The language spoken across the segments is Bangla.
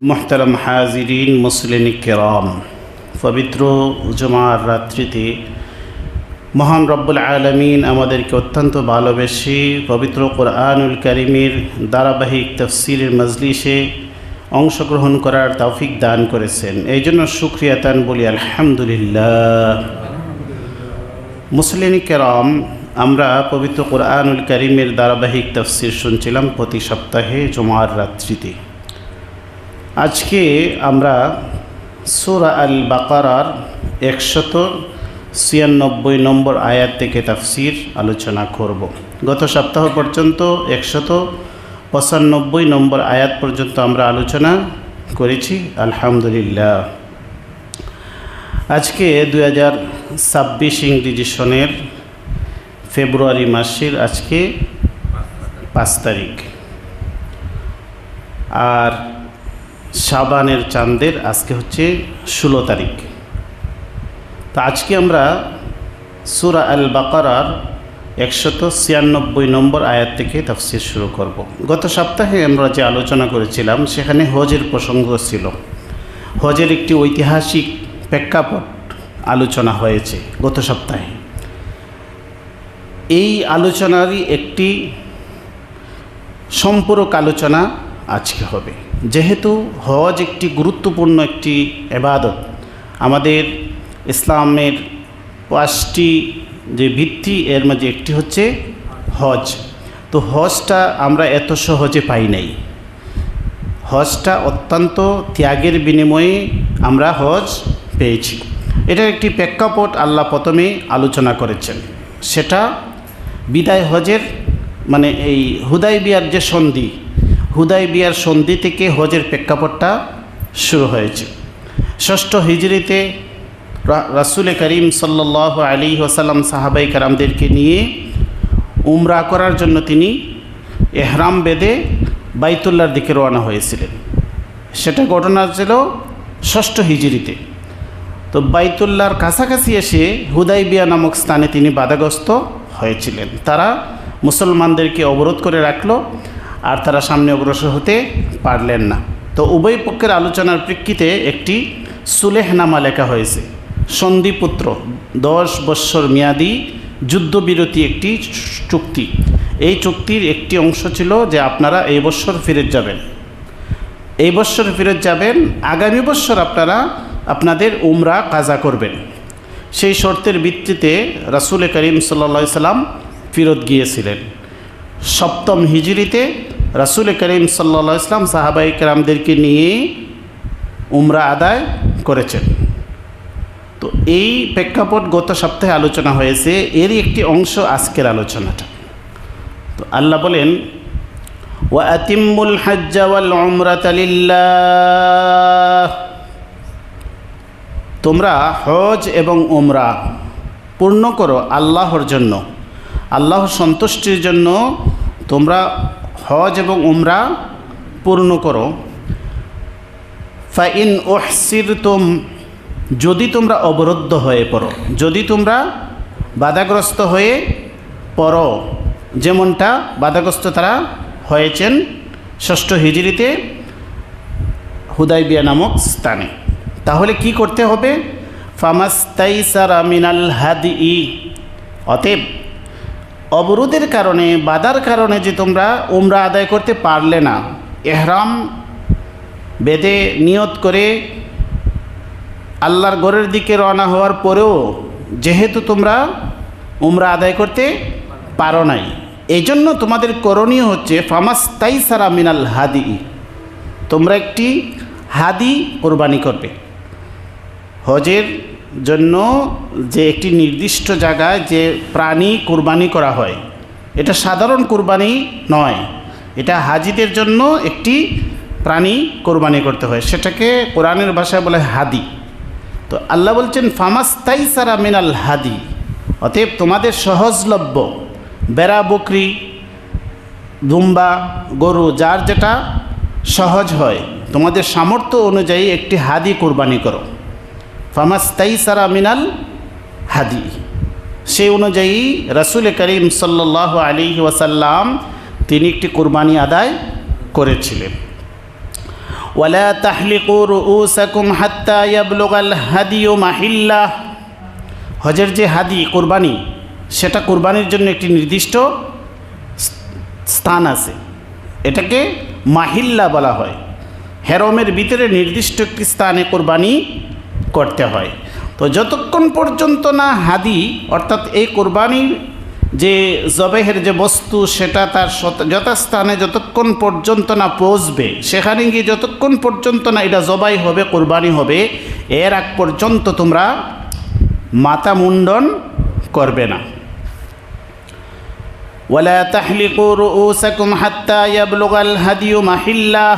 মোহতারাম হাজিরিন মুসলিম কিরাম, পবিত্র জুমার রাত্রিতে মহান রব্বুল আলামিন আমাদেরকে অত্যন্ত ভালোবেসে পবিত্র কোরআনুল কারীমের ধারাবাহিক তাফসীরের মজলিসে অংশগ্রহণ করার তৌফিক দান করেছেন। এই জন্য শুকরিয়া তান বলি আলহামদুলিল্লাহ। মুসলিম কিরাম, আমরা পবিত্র কোরআনুল কারীমের ধারাবাহিক তাফসীর শুনছিলাম প্রতি সপ্তাহে জুমার রাত্রিতে। আজকে আমরা সূরা আল বাকারার 196 নম্বর আয়াত থেকে তাফসীর আলোচনা করব। গত সপ্তাহ পর্যন্ত 195 নম্বর আয়াত পর্যন্ত আমরা আলোচনা করেছি আলহামদুলিল্লাহ। আজকে 2026 ইংরেজি সনের ফেব্রুয়ারি মাসের আজকে 5 তারিখ, আর শাবানের চাঁদের আজকে হচ্ছে 16 তারিখ। তা আজকে আমরা সূরা আল বাকারার 196 নম্বর আয়াত থেকে তাফসীর শুরু করব। গত সপ্তাহে আমরা যে আলোচনা করেছিলাম সেখানে হজের প্রসঙ্গ ছিল। হজের একটি ঐতিহাসিক প্রেক্ষাপট আলোচনা হয়েছে গত সপ্তাহে। এই আলোচনারই একটি সম্পূরক আলোচনা আজকে হবে। যেহেতু হজ একটি গুরুত্বপূর্ণ একটি ইবাদত, আমাদের ইসলামের 5টি যে ভিত্তি এর মাঝে একটি হচ্ছে হজ। তো হজটা আমরা এত সহজে পাই নাই। হজটা অত্যন্ত ত্যাগের বিনিময়ে আমরা হজ পেয়েছি। এটার একটি প্রেক্ষাপট আল্লাহ প্রথমে আলোচনা করেছেন, সেটা বিদায় হজের মানে এই হুদায়বিয়ার যে সন্ধি, হুদায়বিয়ার সন্ধি থেকে হজের প্রেক্ষাপটটা শুরু হয়েছে। 6ষ্ঠ হিজরিতে রাসূল করিম সাল্লাল্লাহু আলাইহি ওয়াসাল্লাম সাহাবায়ে কেরামদেরকে নিয়ে উমরা করার জন্য তিনি ইহরাম বেঁধে বাইতুল্লাহর দিকে রওনা হয়েছিলেন। সেটা ঘটনা ছিল 6ষ্ঠ হিজরিতে। তো বাইতুল্লাহর কাছাকাছি এসে হুদায়বিয়া নামক স্থানে তিনি বাধাগ্রস্ত হয়েছিলেন। তারা মুসলমানদেরকে অবরোধ করে রাখলো, আর তারা সামনে অগ্রসর হতে পারলেন না। তো উভয় পক্ষের আলোচনার প্রেক্ষিতে একটি সুলেহনামা লেখা হয়েছে, সন্ধিপত্র, 10 বৎসর মেয়াদী যুদ্ধবিরতি একটি চুক্তি। এই চুক্তির একটি অংশ ছিল যে আপনারা এই বৎসর ফেরত যাবেন, এই বৎসর ফেরত যাবেন, আগামী বৎসর আপনারা আপনাদের উমরা কাজা করবেন। সেই শর্তের ভিত্তিতে রাসূল করিম সাল্লাল্লাহু আলাইহি সাল্লাম ফেরত গিয়েছিলেন। 7ম হিজরিতে রাসূল করিম সাল্লাল্লাহু আলাইহি সাল্লাম সাহাবায়ে কেরামদেরকে নিয়ে উমরা আদায় করেছেন। তো এই প্রেক্ষাপট গত সপ্তাহে আলোচনা হয়েছে, এরই একটি অংশ আজকের আলোচনাটা। তো আল্লাহ বলেন, ওয়া আতিম্মুল হাজ্জা ওয়াল উমরাতা লিল্লাহ, তোমরা হজ এবং উমরা পূর্ণ করো আল্লাহর জন্য, আল্লাহর সন্তুষ্টির জন্য তোমরা হজ এবং উমরা পূর্ণ করো। ফাইন উহসিরতুম, যদি তোমরা অবরুদ্ধ হয়ে পড়ো, যদি তোমরা বাধাগ্রস্ত হয়ে পড়ো, যেমনটা বাধাগ্রস্ত তারা হয়েছেন 6ষ্ঠ হিজরিতে হুদায়বিয়া নামক স্থানে, তাহলে কি করতে হবে? ফামাস্তাইসারা মিনাল হাদি, অতএব অবরোধের কারণে, বাধার কারণে যে তোমরা উমরা আদায় করতে পারলে না, ইহরাম বেঁধে নিয়ত করে আল্লাহর ঘরের দিকে রওনা হওয়ার পরেও যেহেতু তোমরা উমরা আদায় করতে পারো নাই, এই জন্য তোমাদের করণীয় হচ্ছে ফামাস্তাইসারা মিনাল হাদি, তোমরা একটি হাদি কোরবানি করবে। হজের জন্য যে একটি নির্দিষ্ট জায়গায় যে প্রাণী কোরবানি করা হয়, এটা সাধারণ কোরবানি নয়, এটা হাজিদের জন্য একটি প্রাণী কোরবানি করতে হয়, সেটাকে কোরআনের ভাষায় বলে হাদি। তো আল্লাহ বলছেন ফামাস্তাইসারা মিনাল হাদি, অতএব তোমাদের সহজলভ্য বেড়া, বকরি, দুম্বা, গরু, যার যেটা সহজ হয় তোমাদের সামর্থ্য অনুযায়ী একটি হাদি কোরবানি করো। ফামাস্তাইসারা মিনাল হাদি, সেই অনুযায়ী রাসূল করিম সাল্লাল্লাহু আলাইহি ওয়াসাল্লাম তিনি একটি কোরবানি আদায় করেছিলেন। ওয়ালা তাহলিকু রুউসাকুম হাত্তা ইয়াবলুগাল হাদিয়ু মাহিল্লাহ। হজের যে হাদি কুরবানি, সেটা কুরবানির জন্য একটি নির্দিষ্ট স্থান আছে, এটাকে মাহিল্লা বলা হয়। হেরমের ভিতরে নির্দিষ্ট একটি স্থানে কুরবানি করতে হয়। তো যতক্ষণ পর্যন্ত না হাদি অর্থাৎ এই কুরবানির যে জবেহের যে বস্তু সেটা তার যথাস্থানে যতক্ষণ পর্যন্ত না পৌঁছবে, সেখানে গিয়ে যতক্ষণ পর্যন্ত না এটা জবাই হবে, কুরবানি হবে, এর আগ পর্যন্ত তোমরা মাথা মুন্ডন করবে না। ওয়ালা তাহলিকু রুউসাকুম হাত্তা ইয়াবলুগাল হাদিয়ু মাহিল্লাহ।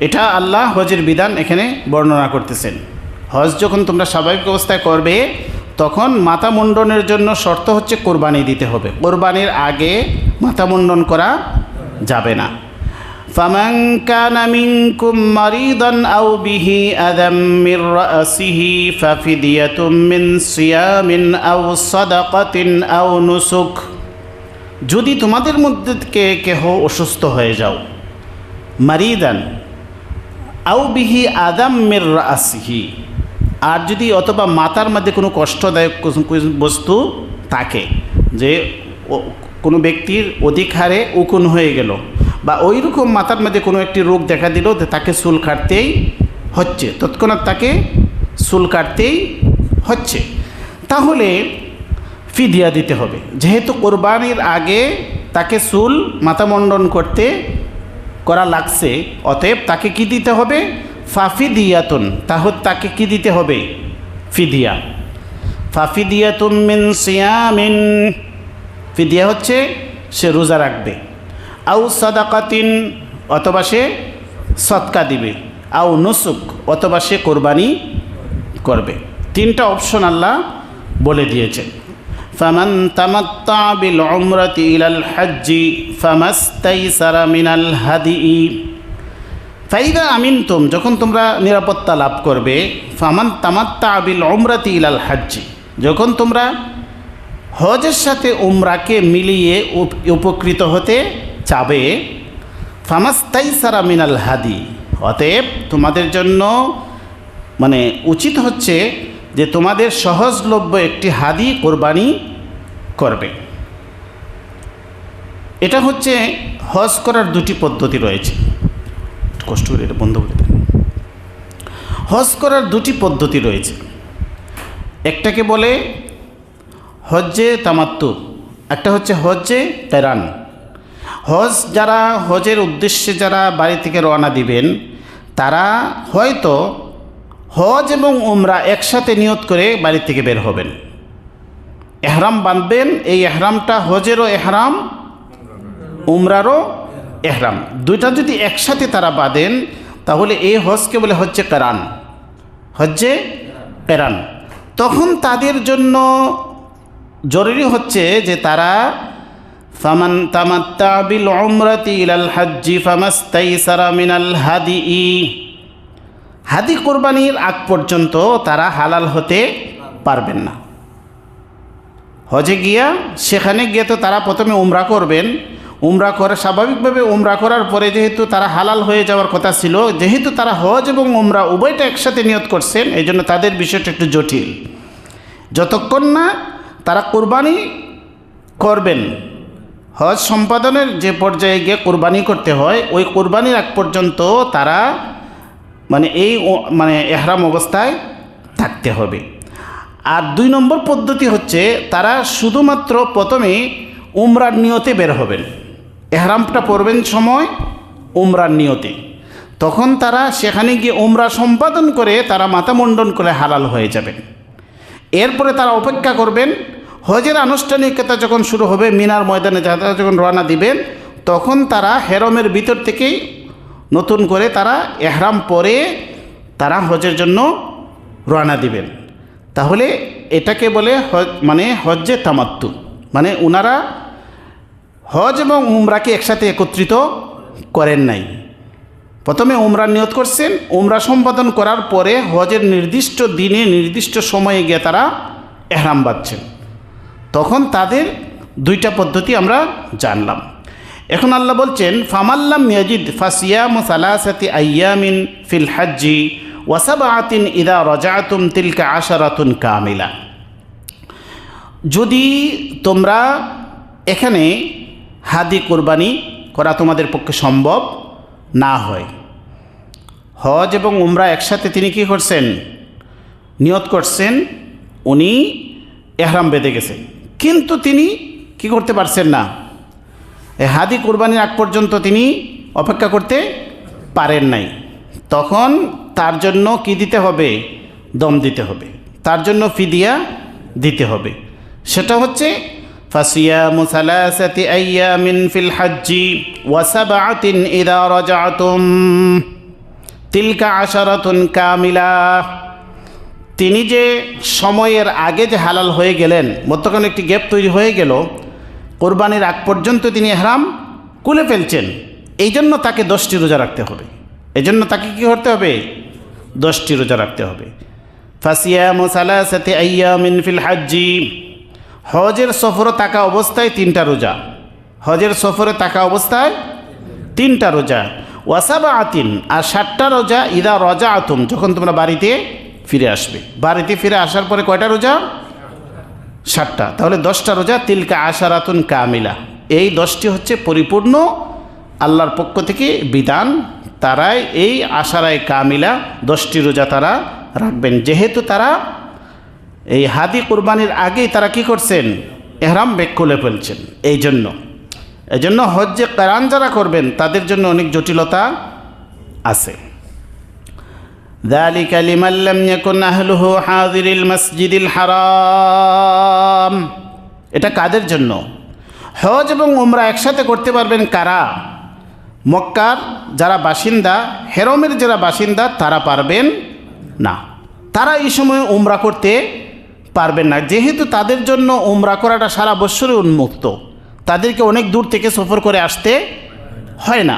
এটা আল্লাহ হজের বিধান এখানে বর্ণনা করতেছেন। হজ যখন তোমরা স্বাভাবিক অবস্থায় করবে তখন মাথা মুন্ডনের জন্য শর্ত হচ্ছে কোরবানি দিতে হবে। কোরবানির আগে মাথা মুন্ডন করা যাবে না। ফামান কানা মিনকুম মারিদান আও বিহি আযাম মির রাসিহি ফাফিদিয়াতুম মিন সিয়ামিন আও সাদাকাতিন আও নুসুক। যদি তোমাদের মধ্যে থেকে কেহ অসুস্থ হয়ে যাও, মারিদান আও বিহি আযাম মির রাসিহি, আর যদি অথবা মাথার মধ্যে কোনো কষ্টদায়ক বস্তু থাকে, যে কোনো ব্যক্তির অধিক হারে উকুন হয়ে গেল বা ওই রকম মাথার মধ্যে কোনো একটি রোগ দেখা দিল, তাকে চুল কাটতেই হচ্ছে, তৎক্ষণাৎ তাকে চুল কাটতেই হচ্ছে, তাহলে ফিদিয়া দিতে হবে। যেহেতু কোরবানির আগে তাকে চুল মাথা মুন্ডন করা লাগছে, অতএব তাকে কি দিতে হবে? ফাফিদিয়াতুন, তাহলে তাকে কি দিতে হবে? ফিদিয়া। ফাফিদিয়াতুম মিন সিয়ামিন, ফিদিয়া হচ্ছে সে রোজা রাখবে, আও সাদাকাতিন, অথবা সে সদকা দিবে, আও নুসুক, অথবা সে কোরবানি করবে। তিনটা অপশন আল্লাহ বলে দিয়েছেন। ফামান তামাত্তা বিল উমরাতি ইলাল হজ্জি ফামাস্তাইসারা মিনাল হাদিই। ফাইদা আমিনতুম, যখন তোমরা নিরাপত্তা লাভ করবে, ফামান তামাত্তা বিল উমরাতি ইলাল হজ্জি, যখন তোমরা হজের সাথে উমরাকে মিলিয়ে উপকৃত হতে চাবে, ফামাস্তাইসারা মিনাল হাদি, অতএব তোমাদের জন্য উচিত হচ্ছে যে তোমাদের সহজলভ্য একটি হাদি কোরবানি করবে। এটা হচ্ছে হজ করার দুটি পদ্ধতি রয়েছে। কষ্ট করে এটা বন্ধ করে দেন। হজ করার দুটি পদ্ধতি রয়েছে, একটাকে বলে হজ্জে তামাত্তু, একটা হচ্ছে হজ্জে কেরান। হজের উদ্দেশ্যে যারা বাড়ি থেকে রওনা দিবেন, তারা হয়তো হজ এবং উমরা একসাথে নিয়ত করে বাড়ি থেকে বের হবেন, এহরাম বাঁধবেন। এই এহরামটা হজেরও এহরাম, উমরারও এহরাম, দুইটা যদি একসাথে তারা বাঁধেন, তাহলে এই হজকে বলে হচ্ছে কেরান, হজ্জে কেরান। তখন তাদের জন্য জরুরি হচ্ছে যে তারা ফামান তামাত্তা বিল উমরাতি ইলাল হজ্জি ফামাস্তাইসারা মিনাল হাদিই, হাদি কোরবানির আগ পর্যন্ত তারা হালাল হতে পারবেন না। হজে গিয়া সেখানে গিয়ে তো তারা প্রথমে উমরা করবেন, উমরা করে স্বাভাবিকভাবে উমরা করার পরে যেহেতু তারা হালাল হয়ে যাওয়ার কথা ছিল, যেহেতু তারা হজ এবং উমরা উভয়টা একসাথে নিয়ত করছেন, এই জন্য তাদের বিষয়টা একটু জটিল। যতক্ষণ না তারা কোরবানি করবেন, হজ সম্পাদনের যে পর্যায়ে গিয়ে কোরবানি করতে হয়, ওই কোরবানির আগ পর্যন্ত তারা এহরাম অবস্থায় থাকতে হবে। আর 2 নম্বর পদ্ধতি হচ্ছে তারা শুধুমাত্র প্রথমে উমরার নিয়তে বের হবেন, এহরামটা পরবেন সময় উমরার নিয়তে, তখন তারা সেখানে গিয়ে উমরা সম্পাদন করে তারা মাথা মুন্ডন করে হালাল হয়ে যাবেন। এরপরে তারা অপেক্ষা করবেন, হজের আনুষ্ঠানিকতা যখন শুরু হবে, মিনার ময়দানে যারা যখন রওনা দিবেন, তখন তারা হেরমের ভিতর থেকেই নতুন করে তারা এহরাম পরে তারা হজের জন্য রওনা দিবেন। তাহলে এটাকে বলে হজ্জে তামাত্তু, ওনারা হজ এবং উমরাকে একসাথে একত্রিত করেন নাই। প্রথমে উমরার নিয়ত করছেন, উমরা সম্পাদন করার পরে হজের নির্দিষ্ট দিনে নির্দিষ্ট সময়ে গিয়ে তারা এহরাম বাঁধছেন। তখন তাদের 2টা পদ্ধতি আমরা জানলাম। এখন আল্লাহ বলছেন ফামাল্লাম ইয়াজিদ ফাসিয়ামু সালাসাতি আইয়ামিন ফিল হজ্জি ওয়া সাবআতিন ইযা রাজাতুম তিলকা আশারাতুন কামিলা। যদি তোমরা এখানে হাদি কুরবানি করা তোমাদের পক্ষে সম্ভব না হয়, হজ এবং উমরা একসাথে তিনি কি করছেন, নিয়ত করছেন, উনি ইহরাম বেঁধে গেছেন, কিন্তু তিনি কি করতে পারছেন না, হাদি কুরবানির আগ পর্যন্ত তিনি অপেক্ষা করতে পারেন নাই, তখন তার জন্য কি দিতে হবে, দম দিতে হবে, তার জন্য ফিদিয়া দিতে হবে। সেটা হচ্ছে ফাসিয়ামু সালাসাতি আইয়ামিন ফিল হজ্জি ওয়া সাবআতিন ইযা রাজাতুম তিলকা আশারাতুন কামিলা। তিনি যে সময়ের আগে যে হালাল হয়ে গেলেন, মধ্যখানে একটি গ্যাপ তৈরি হয়ে গেল, কোরবানির আগ পর্যন্ত তিনি ইহরাম খুলে ফেলছেন, এই জন্য তাকে 10টি রোজা রাখতে হবে। এই জন্য তাকে কী করতে হবে, 10টি রোজা রাখতে হবে। ফাসিয়ামু সালাসাতি আইয়ামিন ফিল হজ্জি, হজের সফরে থাকা অবস্থায় 3টা রোজা, হজের সফরে থাকা অবস্থায় 3টা রোজা। ওয়া সাবআতিন, আর 7টা রোজা ইযা রাজাতুম, যখন তোমরা বাড়িতে ফিরে আসবে। বাড়িতে ফিরে আসার পরে কয়টা রোজা, 7টা, তাহলে 10টা রোজা। তিলকা আশারাতুন কামিলা, এই 10টি হচ্ছে পরিপূর্ণ আল্লাহর পক্ষ থেকে বিধান, তারাই এই আশারায় কামিলা 10টি রোজা তারা রাখবেন, যেহেতু তারা এই হাদি কুরবানির আগেই তারা কি করছেন, ইহরাম বেক খুলে ফেলছেন। এই জন্য হজ্জে কিরান যারা করবেন তাদের জন্য অনেক জটিলতা আছে। ذلك لمن لم يكن أهله حاضر المسجد الحرام, এটা কাদের জন্য, হজ এবং উমরা একসাথে করতে পারবেন কারা, মক্কার যারা বাসিন্দা, হেরমের যারা বাসিন্দা তারা পারবেন না, তারা এই সময় উমরা করতে পারবেন না, যেহেতু তাদের জন্য উমরা করাটা সারা বছরই উন্মুক্ত, তাদেরকে অনেক দূর থেকে সফর করে আসতে হয় না।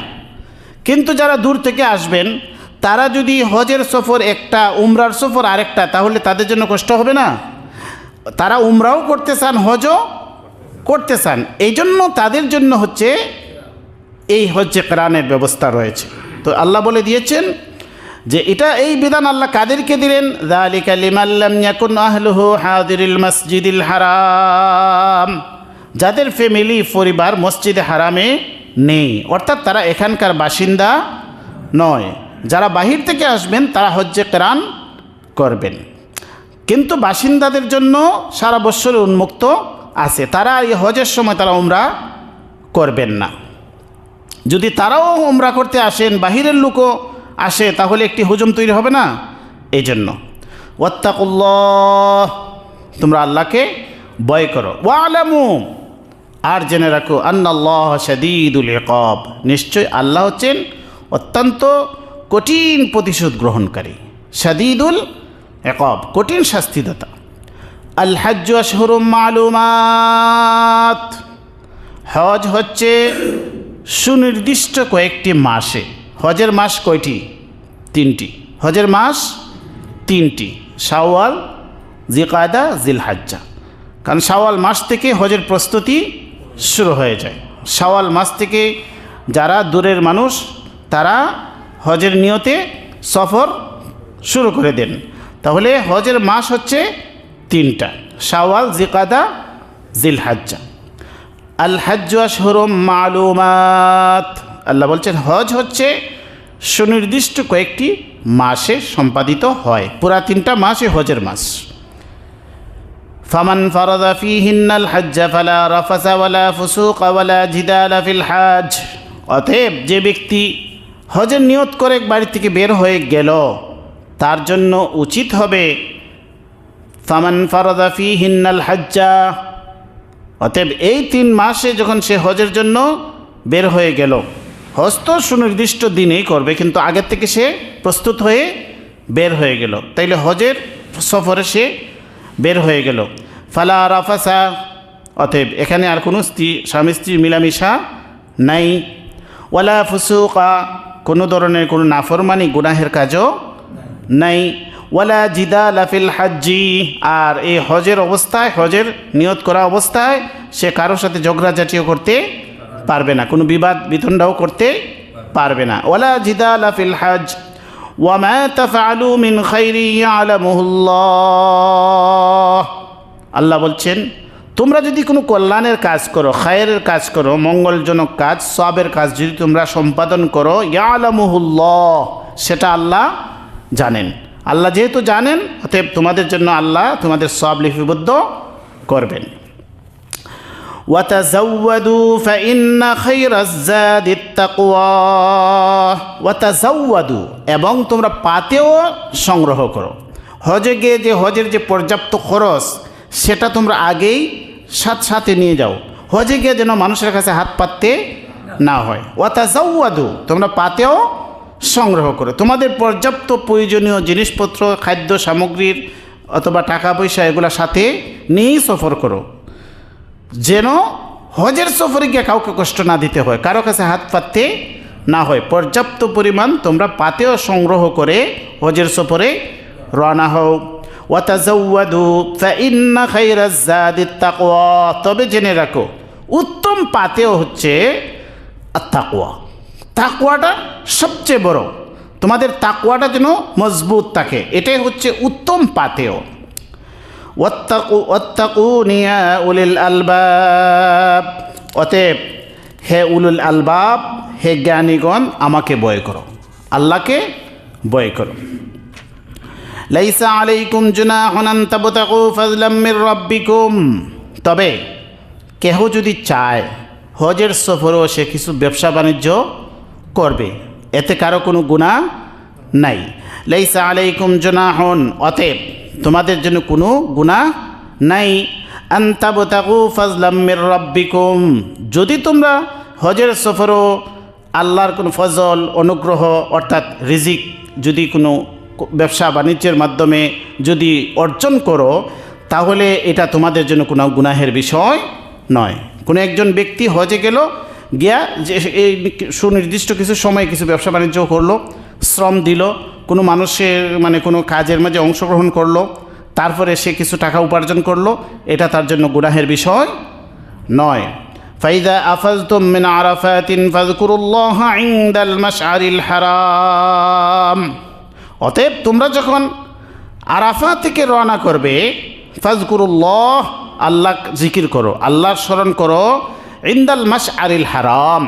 কিন্তু যারা দূর থেকে আসবেন তারা যদি হজের সফর একটা, উমরার সফর আরেকটা, তাহলে তাদের জন্য কষ্ট হবে না, তারা উমরাও করতে চান, হজও করতে চান, এই জন্য তাদের জন্য হচ্ছে এই হজ্জে কিরানের ব্যবস্থা রয়েছে। তো আল্লাহ বলে দিয়েছেন যে এটা, এই বিধান আল্লাহ কাদেরকে দিলেন, যালিকা লিমান লাম ইয়াকুন আহলুহু হাদিরিল মাসজিদিল হারাম, যাদের ফ্যামিলি পরিবার মসজিদে হারামে নেই, অর্থাৎ তারা এখানকার বাসিন্দা নয়, যারা বাহির থেকে আসবেন তারা হজ্জে কিরান করবেন, কিন্তু বাসিন্দাদের জন্য সারা বছর উন্মুক্ত আছে, তারা এই হজের সময় তারা উমরা করবেন না। যদি তারাও উমরা করতে আসেন, বাহিরের লোকও আসে, তাহলে একটি হুজুম তৈরি হবে না। এই জন্য ওয়াত্তাকুল্লাহ, তোমরা আল্লাহকে ভয় করো, ওয়ালামু, আর জেনে রাখো, আন্নাল্লাহ শাদীদুল ইকাব, নিশ্চয় আল্লাহ হচ্ছেন অত্যন্ত কঠিন প্রতিশোধ গ্রহণকারী, শাদীদুল ইকাব, কঠিন শাস্তিদাতা। আল হজ্জু আশহুরুম মালুমাত, হজ হচ্ছে সুনির্দিষ্ট কয়েকটি মাসে, হজের মাস কয়টি, 3টি, হজের মাস 3টি, শাওয়াল, জিলকাদা, জিলহজ্জা, কারণ শাওয়াল মাস থেকে হজের প্রস্তুতি শুরু হয়ে যায়। শাওয়াল মাস থেকে যারা দূরের মানুষ তারা হজের নিয়তে সফর শুরু করে দেন, তাহলে হজের মাস হচ্ছে 3টা, শাওয়াল, জিলকাদা, জিলহজ্জা। আল হজ্জু আশহুরুম মালুমাত, আল্লাহ বলছেন হজ হচ্ছে সুনির্দিষ্ট কয়েকটি মাসে সম্পাদিত হয়, পুরা 3টা মাসে হজের মাস। ফামান ফারাদা ফীহিন্নাল হজ্জ ফালা রাফাসা ওয়ালা ফুসুকা ওয়ালা জিদালা ফিল হজ, অতএব যে ব্যক্তি হজের নিয়ত করে বাড়ি থেকে বের হয়ে গেল তার জন্য উচিত হবে, ফামান ফারাদা ফীহিন্নাল হজ্জ, অতএব এই 3 মাসে যখন সে হজের জন্য বের হয়ে গেল, হজ তো সুনির্দিষ্ট দিনেই করবে, কিন্তু আগের থেকে সে প্রস্তুত হয়ে বের হয়ে গেল, তাইলে হজের সফরে সে বের হয়ে গেল। ফালা রাফাসা, অতএব এখানে আর কোনো স্বামী স্ত্রী মিলামিশা নাই, ওয়ালা ফুসুকা, কোনো ধরনের কোনো নাফরমানি গুনাহের কাজও নাই, ওয়ালা জিদালা ফিল হজ্জি, আর এই হজের অবস্থায়, হজের নিয়ত করা অবস্থায় সে কারোর সাথে ঝগড়াঝাটিও করতে পারবে না, কোনো বিবাদ বিতণ্ডাও করতে পারবে না। ওয়ালা জিদালা ফিল হজ ওয়া মা তাফআলু মিন খাইরি ইয়ালামুহুল্লাহ। আল্লাহ বলছেন তোমরা যদি কোনো কল্যাণের কাজ করো, খায়েরের কাজ করো, মঙ্গলজনক কাজ, সওয়াবের কাজ যদি তোমরা সম্পাদন করো, ইয়ালামুহুল্লাহ, সেটা আল্লাহ জানেন। আল্লাহ যেহেতু জানেন, অতএব তোমাদের জন্য আল্লাহ তোমাদের সওয়াব লিপিবদ্ধ করবেন। ওয়াতাযাওয়াদু ফাইন্না খায়রাজ যাদিত তাকওয়া। ওয়াতাযাওয়াদু, এবং তোমরা পাতেও সংগ্রহ করো। হজে গিয়ে যে হজের যে পর্যাপ্ত খরচ সেটা তোমরা আগেই সাথে নিয়ে যাও, হজে গিয়ে যেন মানুষের কাছে হাত পাততে না হয়। ওয়াতাযাওয়াদু, তোমরা পাতেও সংগ্রহ করো, তোমাদের পর্যাপ্ত প্রয়োজনীয় জিনিসপত্র, খাদ্য সামগ্রীর অথবা টাকা পয়সা এগুলো সাথে নিয়েই সফর করো, যেন হজের সফরে গিয়ে কাউকে কষ্ট না দিতে হয়, কারো কাছে হাত পাততে না হয়। পর্যাপ্ত পরিমাণ তোমরা পাতেও সংগ্রহ করে হজের সফরে রওনা হও। ওয়াতাযাওয়াদু ফাইন্না খায়রাজ যাদিত তাকওয়া, তবে জেনে রাখো উত্তম পাতেও হচ্ছে আত-তাকওয়া। তাকওয়াটা সবচেয়ে বড়, তোমাদের তাকওয়াটা যেন মজবুত থাকে, এটাই হচ্ছে উত্তম পাতেও। ওয়াত্তাকুনি ইয়া উলিল আলবাব, অতএব হে উলুল আলবাব, হে জ্ঞানীগণ, আমাকে ভয় করো, আল্লাহকে ভয় করো। লাইসা আলাইকুম জুনাহুন আন তাবতাগু ফাজলাম মির রাব্বিকুম, তবে কেহ যদি চায় হজের সফরও সে কিছু ব্যবসা বাণিজ্য করবে, এতে কারো কোনো গুনাহ নাই। লাইসা আলাইকুম জুনাহুন, অতএব তোমাদের জন্য কোনো গুনাহ নাই। আন তাবতাগু ফাজলাম মির রাব্বিকুম, যদি তোমরা হজের সফরও আল্লাহর কোনো ফজল, অনুগ্রহ অর্থাৎ রিজিক যদি কোনো ব্যবসা বাণিজ্যের মাধ্যমে যদি অর্জন করো, তাহলে এটা তোমাদের জন্য কোনো গুনাহের বিষয় নয়। কোনো একজন ব্যক্তি হজে গেল, গিয়া যে এই সুনির্দিষ্ট কিছু সময় কিছু ব্যবসা বাণিজ্য করলো, শ্রম দিল, কোনো মানুষের কোনো কাজের মাঝে অংশগ্রহণ করলো, তারপরে সে কিছু টাকা উপার্জন করলো, এটা তার জন্য গুনাহের বিষয় নয়। ফাইদা আফাজতুম মিন আরাফাতিন ফাযকুরুল্লাহা ইনদাল মাশআরিল হারাম, অতএব তোমরা যখন আরাফা থেকে রওনা করবে, ফাযকুরুল্লাহ, আল্লাহ জিকির করো, আল্লাহর স্মরণ করো, ইনদাল মাশআরিল হারাম,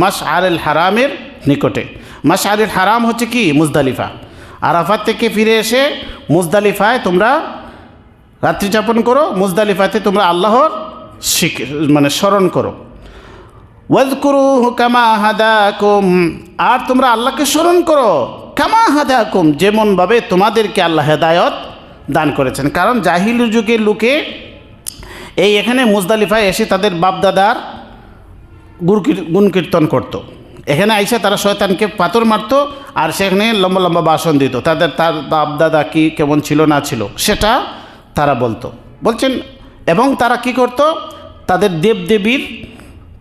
মাশআরিল হারামের নিকটে। মাশআরিল হারাম হচ্ছে কি? মুজদালিফা। আরাফাত থেকে ফিরে এসে মুজদালিফায় তোমরা রাত্রি যাপন করো, মুজদালিফাতে তোমরা আল্লাহর স্মরণ করো। ওয়াজকুরুহু কামা হাদাকুম, আর তোমরা আল্লাহকে স্মরণ করো কামা হাদাকুম, যেমনভাবে তোমাদেরকে আল্লাহ হেদায়ত দান করেছেন। কারণ জাহিলি যুগের লোকে এই এখানে মুজদালিফায় এসে তাদের বাপদাদার গুণ কীর্তন করত। এখানে আইসা তারা শয়তানকে পাথর মারত, আর সেখানে লম্বা লম্বা ভাষণ দিত, তার বাপদাদা কি কেমন ছিল না ছিল সেটা তারা বলছেন। এবং তারা কি করত? তাদের দেবদেবীর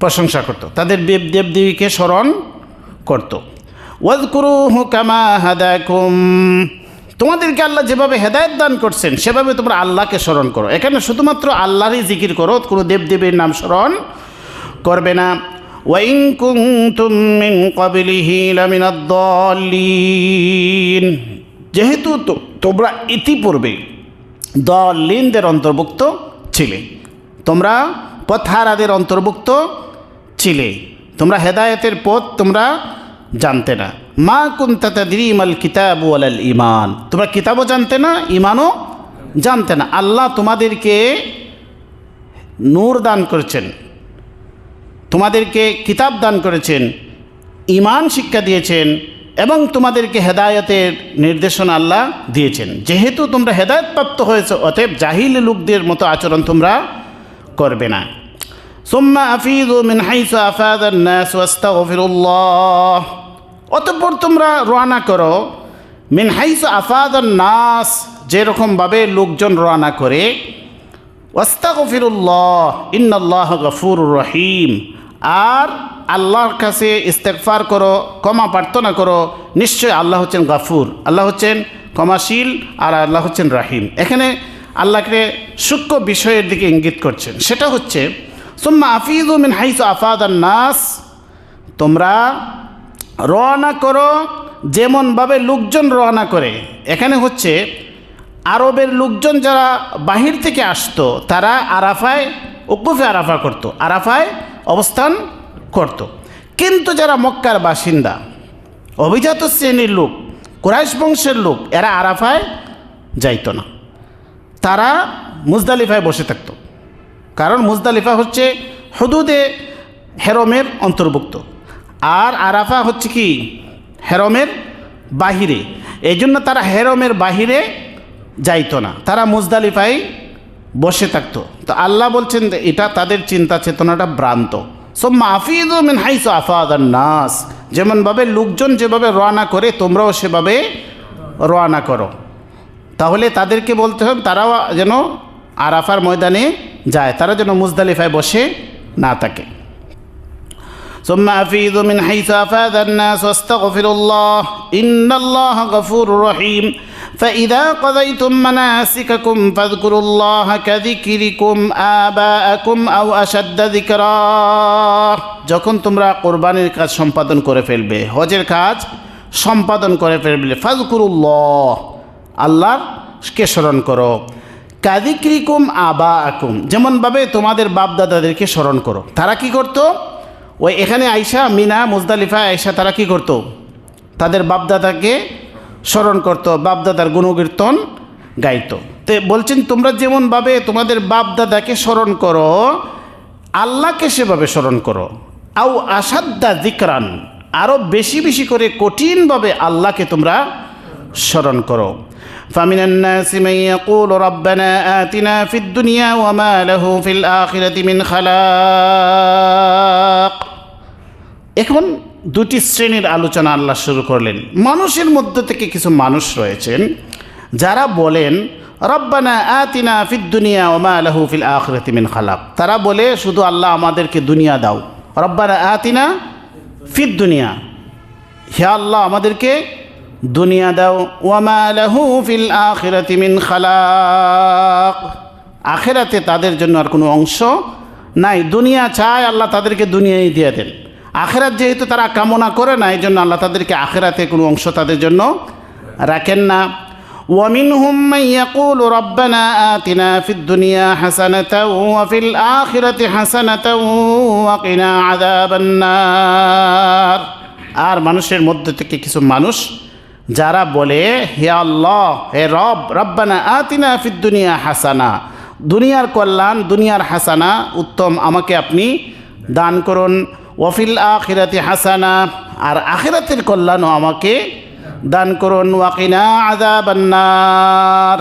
প্রশংসা করত, তাদের দেবদেবীকে স্মরণ করত। ওয়াজকুরুহু কামা হাদাকুম, তোমাদেরকে আল্লাহ যেভাবে হেদায়েত দান করছেন সেভাবে তোমরা আল্লাহকে স্মরণ করো। এখানে শুধুমাত্র আল্লাহরই জিকির করো, কোনো দেবদেবীর নাম স্মরণ করবে না। ওয়া ইন কুনতুম মিন ক্বাবলিহি লামিনাদ দাল্লিন, যেহেতু তোমরা ইতিপূর্বে দাল্লিনদের অন্তর্ভুক্ত ছিলে, তোমরা পথহারাদের অন্তর্ভুক্ত ছিলে, তোমরা হেদায়েতের পথ তোমরা জানতে না। মা কুনতা তাদরি মাল কিতাব ওয়ালাল ঈমান, তোমরা কিতাবও জানতে না, ঈমানও জানতে না। আল্লাহ তোমাদেরকে নূর দান করেছেন, তোমাদেরকে কিতাব দান করেছেন, ঈমান শিক্ষা দিয়েছেন, এবং তোমাদেরকে হেদায়েতের নির্দেশনা আল্লাহ দিয়েছেন। যেহেতু তোমরা হেদায়েতপ্রাপ্ত হয়েছে, অতএব জাহিলি লোকদের মতো আচরণ তোমরা করবে না। সুম্মা আফিযু মিন হাইসু আফাযান নাস ওয়াস্তাগফিরুল্লাহ, অতঃপর তোমরা রওনা করো মিন হাইসু আফাযান নাস, যেরকমভাবে লোকজন রওনা করে, ওয়াস্তাগফিরুল্লাহ ইন্নাল্লাহা গফুরুর রহিম, আর আল্লাহর কাছে ইস্তেগফার করো, ক্ষমা প্রার্থনা করো, নিশ্চয় আল্লাহ হচ্ছেন গাফুর, আল্লাহ হচ্ছেন ক্ষমাশীল, আর আল্লাহ হচ্ছেন রাহিম। এখানে আল্লাহকে সূক্ষ্ম বিষয়ের দিকে ইঙ্গিত করছেন, সেটা হচ্ছে সুম্মা আফিযু মিন হাইসু আফাদান নাস, তোমরা রওনা করো যেমনভাবে লোকজন রওনা করে। এখানে হচ্ছে আরবের লোকজন যারা বাহির থেকে আসতো তারা আরাফায় উকুফে আরাফা করত, আরাফায় অবস্থান করত। কিন্তু যারা মক্কার বাসিন্দা, অভিজাত শ্রেণীর লোক, কুরাইশ বংশের লোক, এরা আরাফায় যাইত না, তারা মুজদালিফায় বসে থাকত। কারণ মুজদালিফা হচ্ছে হুদুদে হেরমের অন্তর্ভুক্ত, আর আরাফা হচ্ছে কি হেরমের বাহিরে। এই জন্য তারা হেরমের বাহিরে যাইতো না, তারা মুজদালিফায় বসে থাকতো। তো আল্লাহ বলছেন এটা তাদের চিন্তা চেতনাটা ভ্রান্ত। সুম্মা আফিযু মিন হাইসু আফাদান নাস, যেমনভাবে লোকজন যেভাবে রওনা করে তোমরাও সেভাবে রওনা করো। তাহলে তাদেরকে বলতে হবে তারাও যেন আরাফার ময়দানে যায়, তারা যেন মুজদালিফায় বসে না থাকে। সুম্মা আফিযু মিন হাইসু আফাদান নাস ওয়াস্তাগফিরুল্লাহ ইন্নাল্লাহা গফুরুর রহিম। فإذا قضيتم مناسككم فاذكروا الله كذكركم آباءكم أو أشد ذكرا। যখন তোমরা কোরবানির কাজ সম্পাদন করে ফেলবে, হজের কাজ সম্পাদন করে ফেলবে, ফাযকুরুল্লাহ, আল্লাহকে স্মরণ করো, কাযিক্রিকুম আবাআকুম, যেমনভাবে তোমাদের বাপদাদাদেরকে স্মরণ করো। তারা কি করতো? ওই এখানে আইসা মিনা মুজদালিফা আইসা তারা কি করতো? তাদের বাপদাদাকে স্মরণ করতো, বাপদাদার গুণকীর্তন গাইতো। তো বলছেন তোমরা যেমনভাবে তোমাদের বাপদাদাকে স্মরণ করো, আল্লাহকে সেভাবে স্মরণ করো। আও আসাদ্দা যিকরান, আরও বেশি বেশি করে কঠিনভাবে আল্লাহকে তোমরা স্মরণ করো। ফামিনান নাসি মান ইয়াকুলু রাব্বানা আতিনা ফিদ দুনিয়া ওয়া মা লাহু ফিল আখিরাতি মিন খালাক। এখন দুটি শ্রেণীর আলোচনা আল্লাহ শুরু করলেন। মানুষের মধ্যে থেকে কিছু মানুষ রয়েছেন যারা বলেন রব্বানা আতিনা ফিদ দুনিয়া ওয়া মা লাহু ফিল আখিরাতি মিন খালাক। তারা বলে শুধু আল্লাহ আমাদেরকে দুনিয়া দাও, রব্বানা আতিনা ফিদ দুনিয়া, হে আল্লাহ আমাদেরকে দুনিয়া দাও। ওয়া মা লাহু ফিল আখিরাতি মিন খালাক, আখিরাতে তাদের জন্য আর কোনো অংশ নাই। দুনিয়া চায় আল্লাহ তাদেরকে দুনিয়াই দিয়ে দেন। আখিরাত যেহেতু তারা কামনা করে না, এই জন্য আল্লাহ তাদেরকে আখিরাতে কোনো অংশ তাদের জন্য রাখেন না। ومنهم من يقول ربنا آتنا في الدنيا حسنة وفي الآخرة حسنة وقنا عذاب النار। আর মানুষের মধ্যে থেকে কিছু মানুষ যারা বলে হে আল্লাহ, হে রব, রব্বানা আতিনা ফিদ দুনিয়া হাসানা, দুনিয়ার কল্যাণ, দুনিয়ার হাসানা উত্তম আমাকে আপনি দান করুন। ওয়াফিল আখিরাতি হাসানা, আর আখিরাতের কল্যাণও আমাকে দান করুন। ওয়াকিনা আযাবান নার,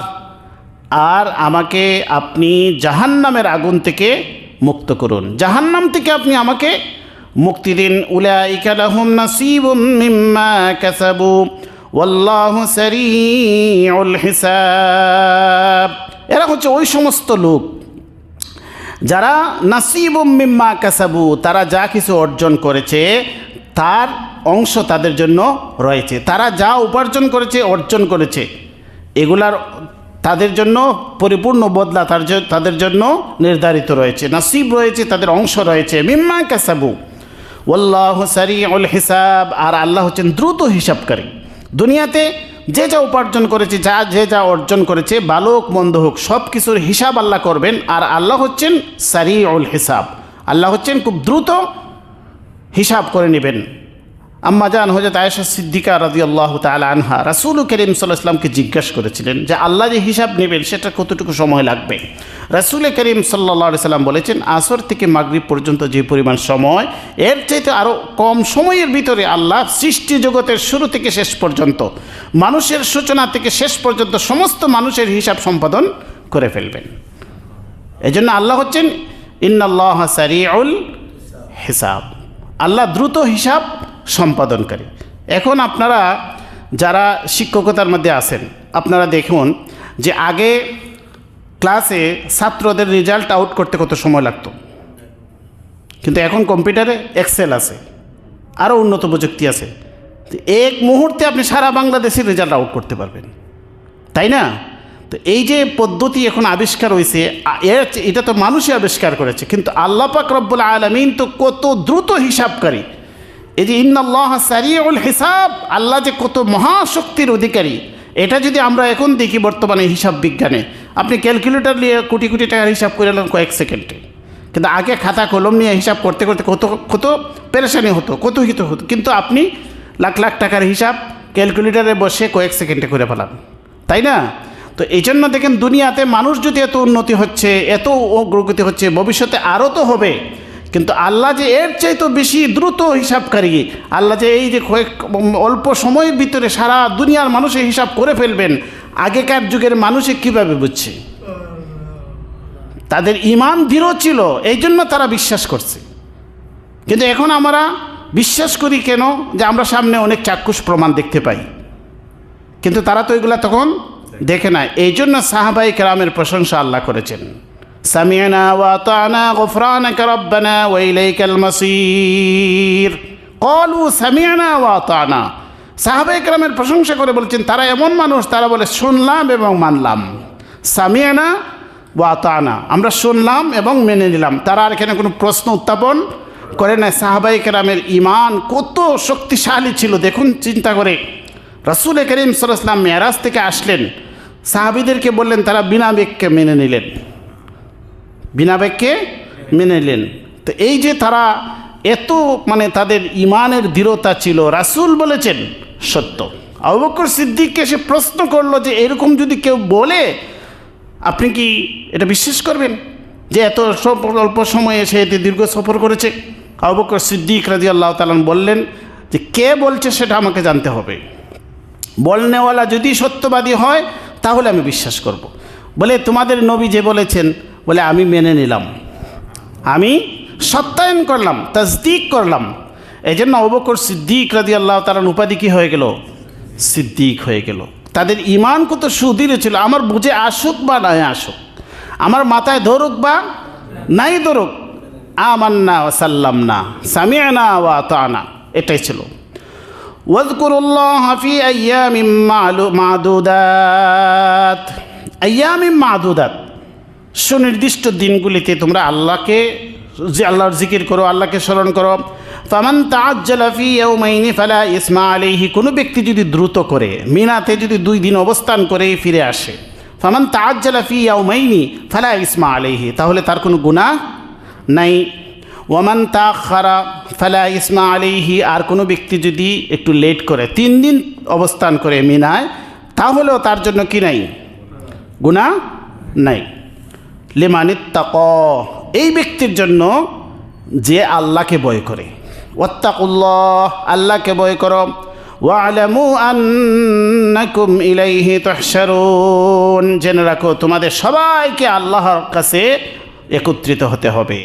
আর আমাকে আপনি জাহান্নামের আগুন থেকে মুক্ত করুন, জাহান্নাম থেকে আপনি আমাকে মুক্তি দিন। উলাইকা লাহুম নাসীবুম মিম্মা কাসাবু ওয়াল্লাহু সারিউল হিসাব। এরা হচ্ছে ওই সমস্ত লোক যারা নাসীবুম মিম্মা কাসাবু, তারা যা কিছু অর্জন করেছে তার অংশ তাদের জন্য রয়েছে। তারা যা উপার্জন করেছে, অর্জন করেছে, এগুলার তাদের জন্য পরিপূর্ণ বদলা তাদের জন্য নির্ধারিত রয়েছে, নাসিব রয়েছে, তাদের অংশ রয়েছে। মিম্মা কাসাবু ওয়াল্লাহু সারিউল হিসাব, আর আল্লাহ হচ্ছেন দ্রুত হিসাবকারী। দুনিয়াতে যে যা উপার্জন করেছে, যে যা অর্জন করেছে, ভালো হোক মন্দ হোক, সব কিছুর হিসাব আল্লাহ করবেন। আর আল্লাহ হচ্ছেন সারিউল হিসাব, আল্লাহ হচ্ছেন খুব দ্রুত হিসাব করে নেবেন। আম্মা জান হযরত আয়েশা সিদ্দিকা রাদিয়াল্লাহু তাআলা আনহা রাসূল করিম সাল্লাল্লাহু আলাইহি ওয়াসাল্লামকে জিজ্ঞাসা করেছিলেন যে আল্লাহ যে হিসাব নেবেন সেটা কতটুকু সময় লাগবে। রাসূল করিম সাল্লাল্লাহু আলাইহি ওয়াসাল্লাম বলেছেন আসর থেকে মাগরিব পর্যন্ত যে পরিমাণ সময়, এর চাইতে আরও কম সময়ের ভিতরে আল্লাহ সৃষ্টি জগতের শুরু থেকে শেষ পর্যন্ত, মানুষের সূচনা থেকে শেষ পর্যন্ত সমস্ত মানুষের হিসাব সম্পাদন করে ফেলবেন। এজন্য আল্লাহ হচ্ছেন ইন্নাল্লাহা সারিউল হিসাব, আল্লাহ দ্রুত হিসাব সম্পাদনকারী। এখন আপনারা যারা শিক্ষকতার মধ্যে আছেন, আপনারা দেখুন যে আগে ক্লাসে ছাত্রদের রেজাল্ট আউট করতে কত সময় লাগতো, কিন্তু এখন কম্পিউটারে এক্সেল আছে, আরও উন্নত প্রযুক্তি আছে, এক মুহূর্তে আপনি সারা বাংলাদেশের রেজাল্ট আউট করতে পারবেন, তাই না? তো এই যে পদ্ধতি এখন আবিষ্কার হয়েছে, এটা তো মানুষই আবিষ্কার করেছে, কিন্তু আল্লাহ পাক রব্বুল আলামিন তো কত দ্রুত হিসাবকারী। এই যে ইন্নাল্লাহ সারিউল হিসাব, আল্লাহ যে কত মহাশক্তির অধিকারী, এটা যদি আমরা এখন দেখি বর্তমানে হিসাব বিজ্ঞানে, আপনি ক্যালকুলেটর নিয়ে কোটি কোটি টাকার হিসাব করে নেন কয়েক সেকেন্ডে, কিন্তু আগে খাতা কলম নিয়ে হিসাব করতে করতে কত কত পেরেশানি হতো, কত হিত হতো, কিন্তু আপনি লাখ লাখ টাকার হিসাব ক্যালকুলেটরে বসে কয়েক সেকেন্ডে করে ফেলান, তাই না? তো এই জন্য দেখেন দুনিয়াতে মানুষ যদি এত উন্নতি হচ্ছে, এত অগ্রগতি হচ্ছে, ভবিষ্যতে আরও তো হবে, কিন্তু আল্লাহ যে এর চাইতে বেশি দ্রুত হিসাবকারী, আল্লাহ যে এই যে অল্প সময়ের ভিতরে সারা দুনিয়ার মানুষের হিসাব করে ফেলবেন, আগেকার যুগের মানুষে কীভাবে বুঝছে? তাদের ঈমান দৃঢ় ছিল, এই জন্য তারা বিশ্বাস করছে। কিন্তু এখন আমরা বিশ্বাস করি কেন? যে আমরা সামনে অনেক চাক্ষুষ প্রমাণ দেখতে পাই, কিন্তু তারা তো এগুলা তখন দেখে না। এই জন্য সাহাবায়ে কেরামের প্রশংসা আল্লাহ করেছেন, সামি'না ওয়া আতা'না গুফরানাকা রাব্বানা ওয়া ইলাইকাল মাসির। ক্বালু সামি'না ওয়া আতা'না, সাহাবায়ে কেরামের প্রশংসা করে বলছেন তারা এমন মানুষ, তারা বলে শুনলাম এবং মানলাম। সামি'না ওয়া আতা'না, আমরা শুনলাম এবং মেনে নিলাম। তারা আর এখানে কোনো প্রশ্ন উত্থাপন করে না। সাহাবায়ে কেরামের ঈমান কত শক্তিশালী ছিল দেখুন, চিন্তা করে। রাসূল করিম সাল্লাল্লাহু আলাইহি ওয়াসাল্লাম মেরাজ থেকে আসলেন, সাহাবীদেরকে বললেন, তারা বিনা বাক্যে মেনে নিলেন, বিনা বাক্যে মেনে নিলেন। তো এই যে তারা এত তাদের ঈমানের দৃঢ়তা ছিল, রাসূল বলেছেন সত্য। আবু বকর সিদ্দিককে সে প্রশ্ন করলো যে এরকম যদি কেউ বলে আপনি কি এটা বিশ্বাস করবেন যে এত অল্প সময়ে সে এতে দীর্ঘ সফর করেছে? আবু বকর সিদ্দিক রাদিয়াল্লাহু তাআলা বললেন যে কে বলছে সেটা আমাকে জানতে হবে, বলনেওয়ালা যদি সত্যবাদী হয় তাহলে আমি বিশ্বাস করব। বলে তোমাদের নবী যে বলেছেন, বলে আমি মেনে নিলাম, আমি সত্যায়ন করলাম, তাসদিক করলাম। এই জন্য আবু বকর সিদ্দিক রাদিয়াল্লাহু তাআলার উপাধি কী হয়ে গেল? সিদ্দিক হয়ে গেল। তাদের ঈমান কত সুদৃঢ় ছিল। আমার বুঝে আসুক বা নাই আসুক, আমার মাথায় ধরুক বা নাই ধরুক, আমান্না ওয়া সাল্লামনা, সামি'না ওয়া আতা'না, এটাই ছিল। ওয়াযকুরুল্লাহ ফি আইয়ামিম মা'দুদাত, আইয়ামিম মা'দুদাত, সুনির্দিষ্ট দিনগুলিতে তোমরা আল্লাহর জিকির করো, আল্লাহকে স্মরণ করো। ফামান তাআজ্জালা ফি ইয়াওমাইনি ফালা ইসমা আলাইহি, কোনো ব্যক্তি যদি দ্রুত করে মিনাতে যদি 2 দিন অবস্থান করে ফিরে আসে, ফামান তাআজ্জালা ফি ইয়াওমাইনি ফালা ইসমা আলাইহি, তাহলে তার কোনো গুনাহ নাই। ওয়ামান তাআখারা ফালা ইসমা আলাইহি, আর কোনো ব্যক্তি যদি একটু লেট করে 3 দিন অবস্থান করে মিনায়, তাহলেও তার জন্য কি নাই? গুনাহ নাই। লিমানিত্তাকা, এই ব্যক্তির জন্য যে আল্লাহকে ভয় করে। ওয়াত্তাকুল্লাহ, আল্লাহকে ভয় করো। ওয়া'লামু আন্নাকুম ইলাইহি তুহশারুন, জেনে রাখো তোমাদের সবাইকে আল্লাহর কাছে একত্রিত হতে হবে।